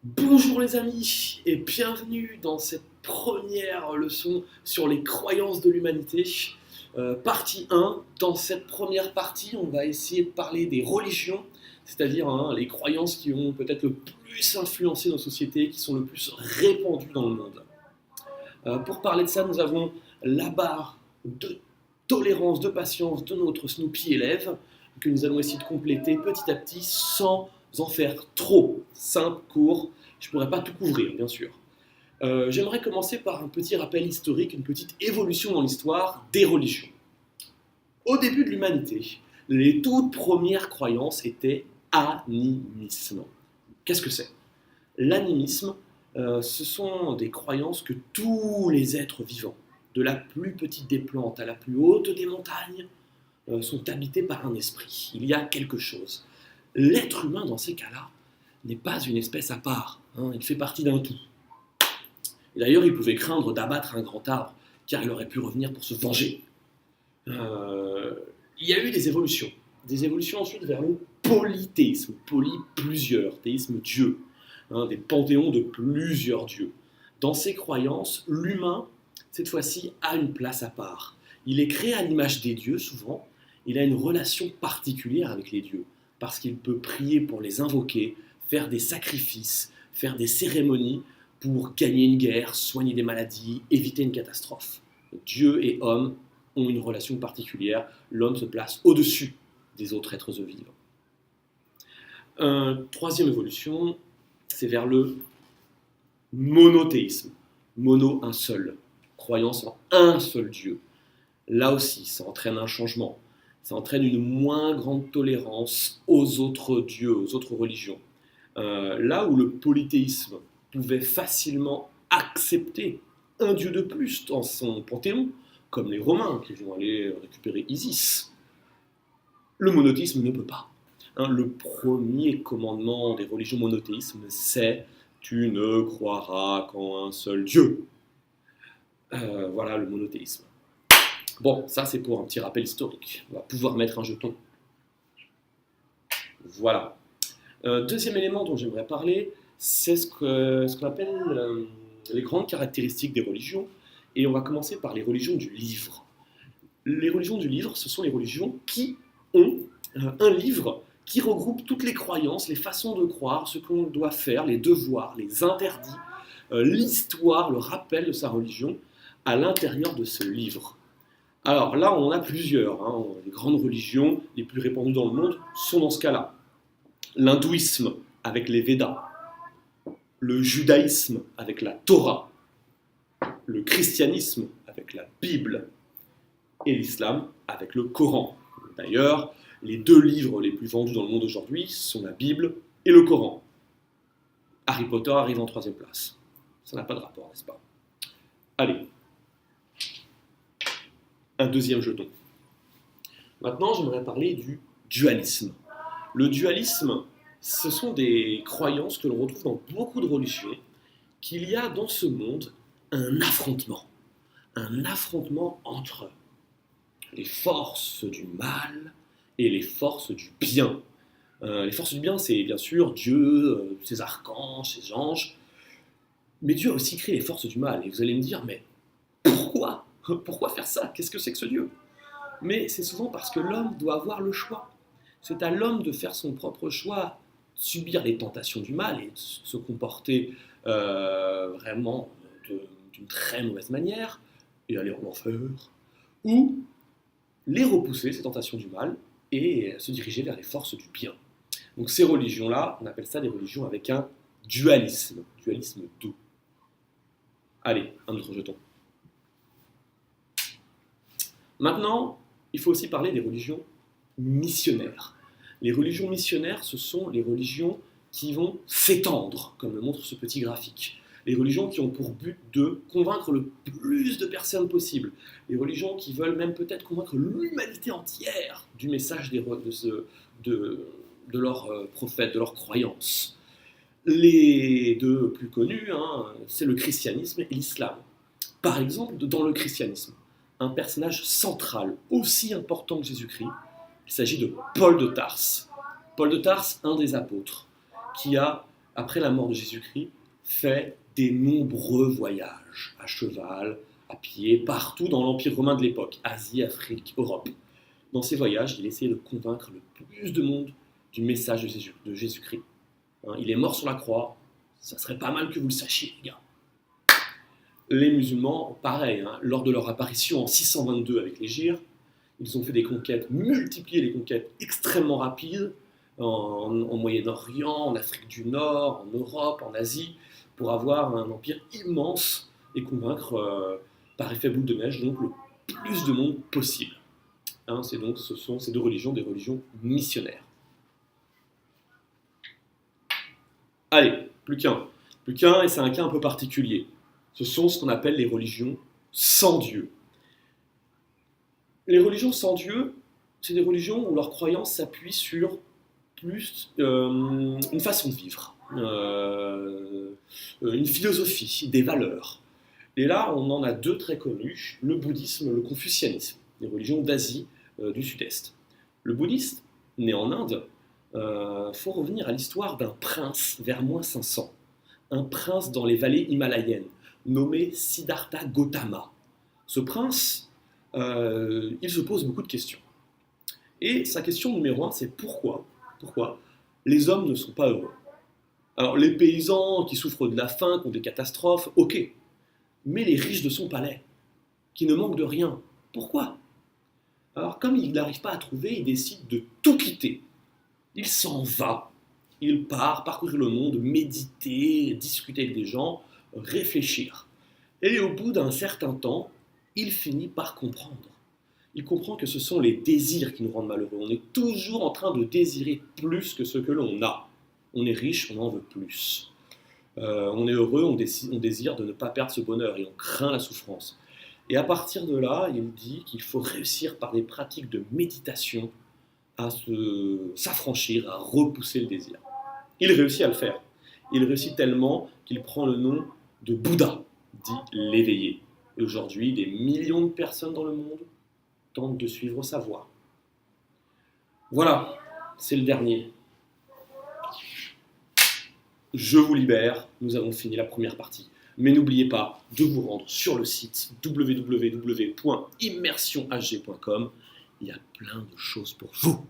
Bonjour les amis et bienvenue dans cette première leçon sur les croyances de l'humanité, partie 1. Dans cette première partie, on va essayer de parler des religions, c'est-à-dire les croyances qui ont peut-être le plus influencé nos sociétés, qui sont le plus répandues dans le monde. Pour parler de ça, nous avons la barre de tolérance, de patience de notre Snoopy élève, que nous allons essayer de compléter petit à petit sans en faire trop. Simple, court, je ne pourrais pas tout couvrir, bien sûr. J'aimerais commencer par un petit rappel historique, une petite évolution dans l'histoire des religions. Au début de l'humanité, les toutes premières croyances étaient animisme. Qu'est-ce que c'est? L'animisme, ce sont des croyances que tous les êtres vivants, de la plus petite des plantes à la plus haute des montagnes, sont habités par un esprit. Il y a quelque chose. L'être humain, dans ces cas-là, n'est pas une espèce à part. Il fait partie d'un tout. Et d'ailleurs, il pouvait craindre d'abattre un grand arbre, car il aurait pu revenir pour se venger. Il y a eu des évolutions. Des évolutions ensuite vers le polythéisme. Poly, plusieurs. Théisme, Dieu. Des panthéons de plusieurs dieux. Dans ces croyances, l'humain, cette fois-ci, a une place à part. Il est créé à l'image des dieux, souvent. Il a une relation particulière avec les dieux, parce qu'il peut prier pour les invoquer, faire des sacrifices, faire des cérémonies pour gagner une guerre, soigner des maladies, éviter une catastrophe. Dieu et homme ont une relation particulière. L'homme se place au-dessus des autres êtres vivants. Troisième évolution, c'est vers le monothéisme. Mono, un seul. Croyance en un seul Dieu. Là aussi, ça entraîne un changement. Ça entraîne une moins grande tolérance aux autres dieux, aux autres religions. Là où le polythéisme pouvait facilement accepter un dieu de plus dans son panthéon, comme les Romains qui vont aller récupérer Isis, le monothéisme ne peut pas. Le premier commandement des religions monothéismes, c'est « tu ne croiras qu'en un seul Dieu ». Voilà le monothéisme. Bon, ça c'est pour un petit rappel historique. On va pouvoir mettre un jeton. Voilà. Deuxième élément dont j'aimerais parler, c'est ce qu'on appelle les grandes caractéristiques des religions. Et on va commencer par les religions du livre. Les religions du livre, ce sont les religions qui ont un livre qui regroupe toutes les croyances, les façons de croire, ce qu'on doit faire, les devoirs, les interdits, l'histoire, le rappel de sa religion à l'intérieur de ce livre. Alors là, on en a plusieurs. Les grandes religions les plus répandues dans le monde sont dans ce cas-là. L'hindouisme avec les Védas, le judaïsme avec la Torah, le christianisme avec la Bible et l'islam avec le Coran. D'ailleurs, les deux livres les plus vendus dans le monde aujourd'hui sont la Bible et le Coran. Harry Potter arrive en troisième place. Ça n'a pas de rapport, n'est-ce pas? Allez. Un deuxième jeton. Maintenant, j'aimerais parler du dualisme. Le dualisme, ce sont des croyances que l'on retrouve dans beaucoup de religions, qu'il y a dans ce monde un affrontement entre les forces du mal et les forces du bien. Les forces du bien, c'est bien sûr Dieu, ses archanges, ses anges, mais Dieu a aussi créé les forces du mal. Et vous allez me dire, mais pourquoi? Pourquoi faire ça? Qu'est-ce que c'est que ce Dieu? Mais c'est souvent parce que l'homme doit avoir le choix. C'est à l'homme de faire son propre choix, subir les tentations du mal et se comporter vraiment d'une très mauvaise manière et aller en enfer, ou les repousser, ces tentations du mal, et se diriger vers les forces du bien. Donc ces religions-là, on appelle ça des religions avec un dualisme doux. Allez, un autre jeton. Maintenant, il faut aussi parler des religions missionnaires. Les religions missionnaires, ce sont les religions qui vont s'étendre, comme le montre ce petit graphique. Les religions qui ont pour but de convaincre le plus de personnes possible. Les religions qui veulent même peut-être convaincre l'humanité entière du message de leurs prophètes, de leurs croyances. Les deux plus connus, c'est le christianisme et l'islam. Par exemple, dans le christianisme, un personnage central, aussi important que Jésus-Christ, il s'agit de Paul de Tarse. Paul de Tarse, un des apôtres, qui a après la mort de Jésus-Christ, fait des nombreux voyages à cheval, à pied, partout dans l'Empire romain de l'époque, Asie, Afrique, Europe. Dans ces voyages, il essayait de convaincre le plus de monde du message de Jésus-Christ. Il est mort sur la croix, ça serait pas mal que vous le sachiez, les gars. Les musulmans, pareil, lors de leur apparition en 622 avec les Gyres, ils ont fait des conquêtes, multiplié les conquêtes extrêmement rapides en Moyen-Orient, en Afrique du Nord, en Europe, en Asie, pour avoir un empire immense et convaincre par effet boule de neige donc le plus de monde possible. Ce sont ces deux religions des religions missionnaires. Allez, plus qu'un, et c'est un cas un peu particulier. Ce sont ce qu'on appelle les religions sans Dieu. Les religions sans Dieu, c'est des religions où leur croyance s'appuie sur plus une façon de vivre, une philosophie, des valeurs. Et là, on en a deux très connus, le bouddhisme et le confucianisme, les religions d'Asie du Sud-Est. Le bouddhisme, né en Inde, faut revenir à l'histoire d'un prince vers moins 500, un prince dans les vallées himalayennes, nommé Siddhartha Gautama. Ce prince, il se pose beaucoup de questions. Et sa question numéro 1, c'est pourquoi les hommes ne sont pas heureux. Alors, les paysans qui souffrent de la faim, qui ont des catastrophes, ok. Mais les riches de son palais, qui ne manquent de rien, pourquoi? Alors, comme il n'arrive pas à trouver, il décide de tout quitter. Il s'en va. Il part parcourir le monde, méditer, discuter avec des gens, réfléchir. Et au bout d'un certain temps, il finit par comprendre. Il comprend que ce sont les désirs qui nous rendent malheureux. On est toujours en train de désirer plus que ce que l'on a. On est riche, on en veut plus. On est heureux, on désire de ne pas perdre ce bonheur et on craint la souffrance. Et à partir de là, il dit qu'il faut réussir par des pratiques de méditation à s'affranchir, à repousser le désir. Il réussit à le faire. Il réussit tellement qu'il prend le nom de Bouddha, dit l'éveillé. Et aujourd'hui, des millions de personnes dans le monde tentent de suivre sa voie. Voilà, c'est le dernier. Je vous libère, nous avons fini la première partie. Mais n'oubliez pas de vous rendre sur le site www.immersionhg.com. Il y a plein de choses pour vous.